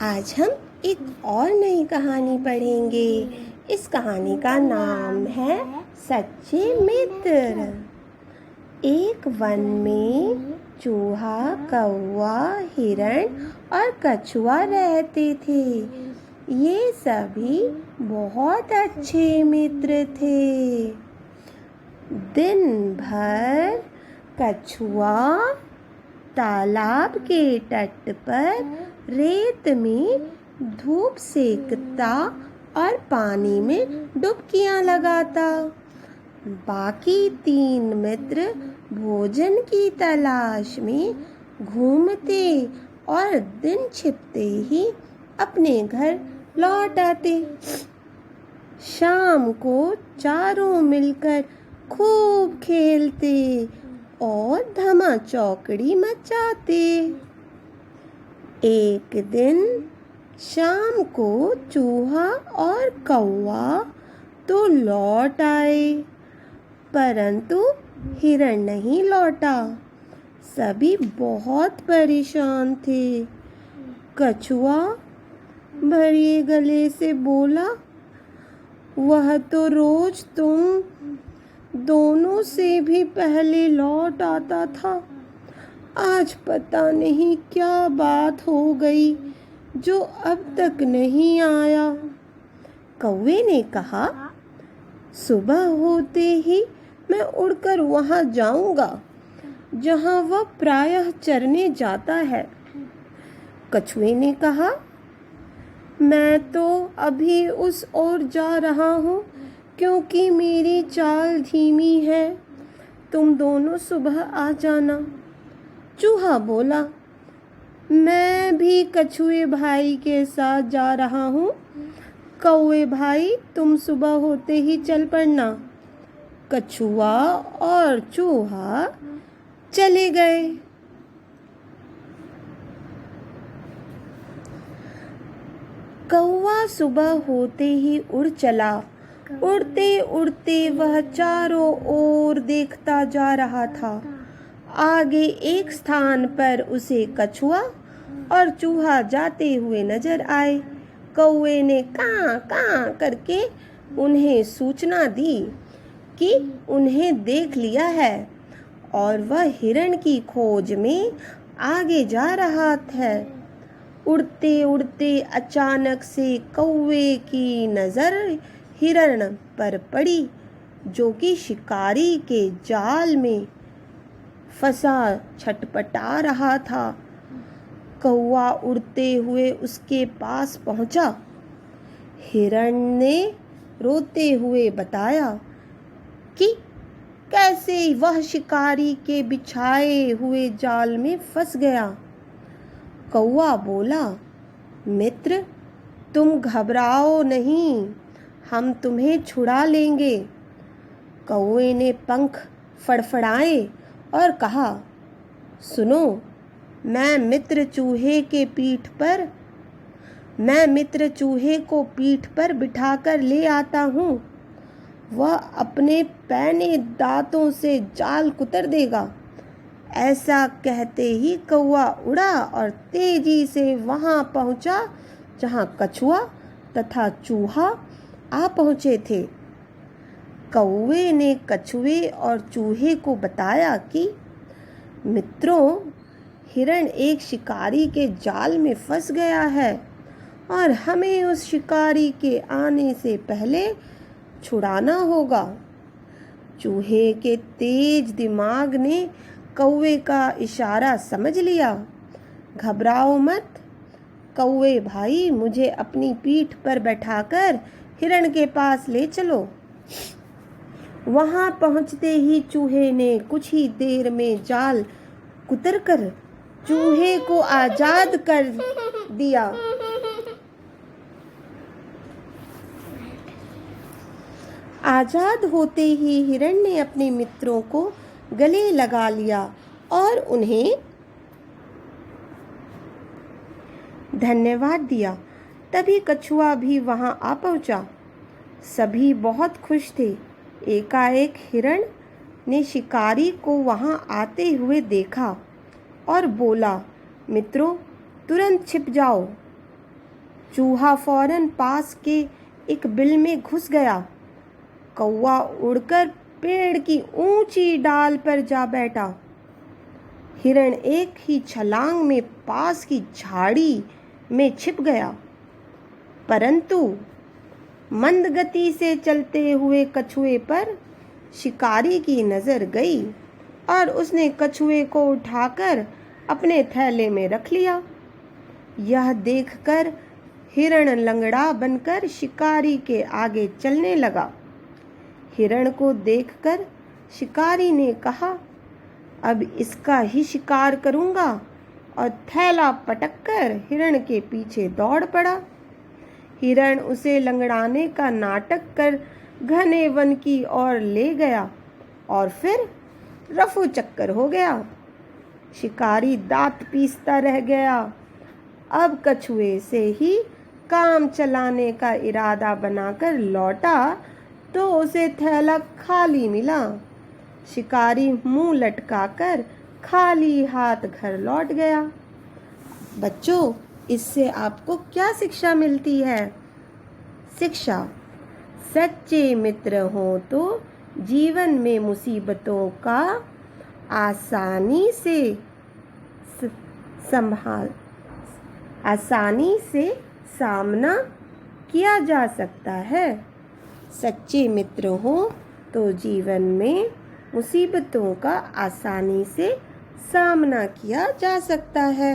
आज हम एक और नई कहानी पढ़ेंगे। इस कहानी का नाम है सच्चे मित्र। एक वन में चूहा, कौवा, हिरण और कछुआ रहते थे। ये सभी बहुत अच्छे मित्र थे। दिन भर कछुआ तालाब के तट पर रेत में धूप सेकता और पानी में डुबकियां लगाता। बाकी 3 मित्र भोजन की तलाश में घूमते और दिन छिपते ही अपने घर लौट आते। शाम को चारों मिलकर खूब खेलते और धमा चौकड़ी मचाते। एक दिन शाम को चूहा और कौवा तो लौट आए, परंतु हिरण नहीं लौटा। सभी बहुत परेशान थे। कछुआ भरे गले से बोला, वह तो रोज तुम दोनों से भी पहले लौट आता था। आज पता नहीं क्या बात हो गई जो अब तक नहीं आया। कौवे ने कहा, सुबह होते ही मैं उड़कर वहां जाऊंगा जहां वह प्रायः चरने जाता है। कछुए ने कहा, मैं तो अभी उस ओर जा रहा हूँ क्योंकि मेरी चाल धीमी है। तुम दोनों सुबह आ जाना। चूहा बोला, मैं भी कछुए भाई के साथ जा रहा हूँ। कौवे भाई, तुम सुबह होते ही चल पड़ना। कछुआ और चूहा चले गए। कौवा सुबह होते ही उड़ चला। उड़ते उड़ते वह चारों ओर देखता जा रहा था। आगे एक स्थान पर उसे कछुआ और चूहा जाते हुए नजर आए। कौवे ने कां कां करके उन्हें सूचना दी कि उन्हें देख लिया है और वह हिरण की खोज में आगे जा रहा था। उड़ते उड़ते अचानक से कौवे की नजर हिरण पर पड़ी, जो कि शिकारी के जाल में फंसा छटपटा रहा था। कौवा उड़ते हुए उसके पास पहुंचा। हिरण ने रोते हुए बताया कि कैसे वह शिकारी के बिछाए हुए जाल में फंस गया। कौवा बोला, मित्र, तुम घबराओ नहीं, हम तुम्हें छुड़ा लेंगे। कौवे ने पंख फड़फड़ाए और कहा, सुनो, मैं मित्र चूहे को पीठ पर बिठाकर ले आता हूँ। वह अपने पैने दांतों से जाल कुतर देगा। ऐसा कहते ही कौवा उड़ा और तेजी से वहां पहुंचा जहां कछुआ तथा चूहा आ पहुंचे थे। कौवे ने कछुए और चूहे को बताया कि मित्रों, हिरण एक शिकारी के जाल में फंस गया है और हमें उस शिकारी के आने से पहले छुड़ाना होगा। चूहे के तेज दिमाग ने कौवे का इशारा समझ लिया। घबराओ मत कौवे भाई, मुझे अपनी पीठ पर बैठाकर हिरण के पास ले चलो। वहां पहुंचते ही चूहे ने कुछ ही देर में जाल कुतरकर चूहे को आजाद कर दिया। आजाद होते ही हिरण ने अपने मित्रों को गले लगा लिया और उन्हें धन्यवाद दिया। तभी कछुआ भी वहां आ पहुंचा। सभी बहुत खुश थे। एकाएक हिरण ने शिकारी को वहां आते हुए देखा और बोला, मित्रों, तुरंत छिप जाओ। चूहा फौरन पास के एक बिल में घुस गया। कौवा उड़कर पेड़ की ऊंची डाल पर जा बैठा। हिरण एक ही छलांग में पास की झाड़ी में छिप गया। परंतु मंद गति से चलते हुए कछुए पर शिकारी की नजर गई और उसने कछुए को उठाकर अपने थैले में रख लिया। यह देखकर हिरण लंगड़ा बनकर शिकारी के आगे चलने लगा। हिरण को देखकर शिकारी ने कहा, अब इसका ही शिकार करूंगा, और थैला पटककर हिरण के पीछे दौड़ पड़ा। हिरण उसे लंगड़ाने का नाटक कर घने वन की ओर ले गया और फिर रफू चक्कर हो गया। शिकारी दांत पीसता रह गया। अब कछुए से ही काम चलाने का इरादा बनाकर लौटा तो उसे थैला खाली मिला। शिकारी मुंह लटकाकर खाली हाथ घर लौट गया। बच्चों, इससे आपको क्या शिक्षा मिलती है? शिक्षा: सच्चे मित्र हो तो जीवन में मुसीबतों का आसानी से सामना किया जा सकता है। सच्चे मित्र हो तो जीवन में मुसीबतों का आसानी से सामना किया जा सकता है।